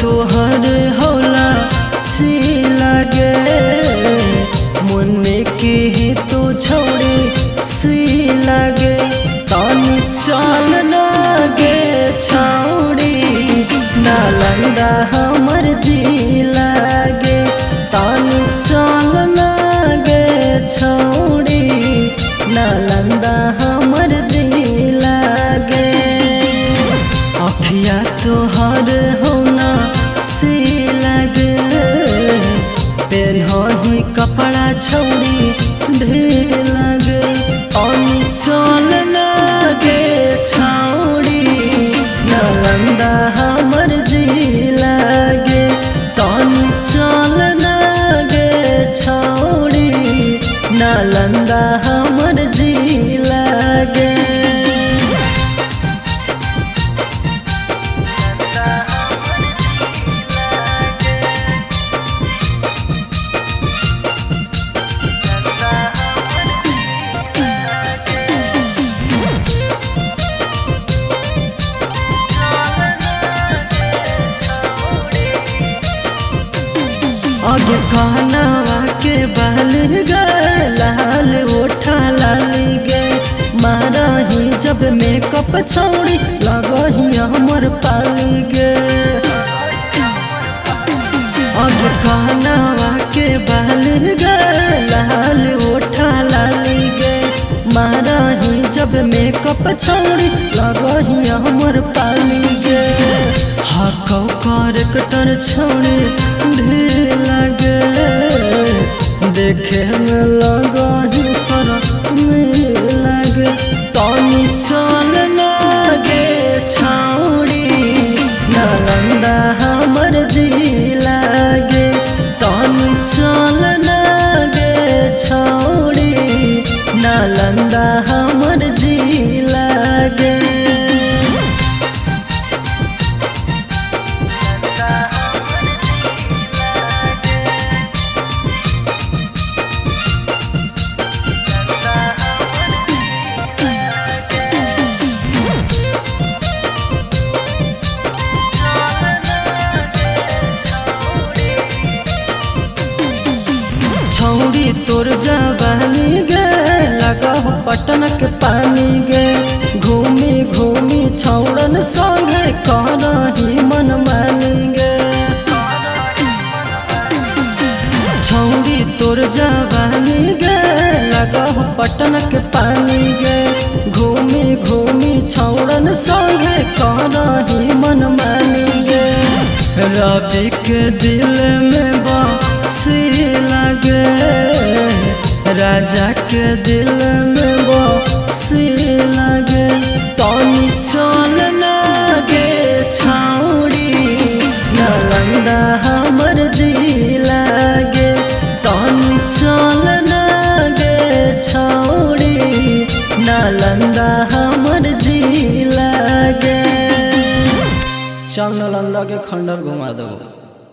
तोहर होला सी लागे मुन्ने के ही तो छोड़ी सी लागे तानी चल लागे छौड़ी नालंदा हमर जी लागे तानी चल लागे छौड़ी नालंदा हमर जी लागे अखिया तोहर होना सी लागे पेरही कपड़ा छौड़ी ढेर लागे पानी चल लागे छौड़ी नालंदा हमर जी लागे तानी चल लागे छौड़ी नालंदा हमर जी लागे आगे कहनावा के बाल गे लाल ओठा लाली गे मारा ही जब मेकअप छौड़ी लगही हमर पाली गे आगे कहनावा के बाल गे लाल ओठा लाली गे मारा ही जब मेकअप छौड़ी लगही हमर पाली गे हकौ करकटर छौड़ी ढेर लागे देखे में लगही सड़क में लागे तानी चल लागे छौड़ी नालंदा हमर जी लागे तानी चल लागे छौड़ी नालंदा हमर जी लागे छौड़ी तोर जवानी गे लगा पटन के पानी गे घूमी घूमी छौड़न संगे करही मन मानी गे छौड़ी तोर जवानी गे लगा पटन के पानी गे घूमी घूमी छौड़न संगे करही मन मानी गे रवि के दिल में बसी लागे राजा के दिल में बसी लागे तानी चल लागे छौड़ी नालंदा हमर जी लागे तानी चल लागे छौड़ी नालंदा हमर जी लागे चल नालंदा के खंडर घुमा दो।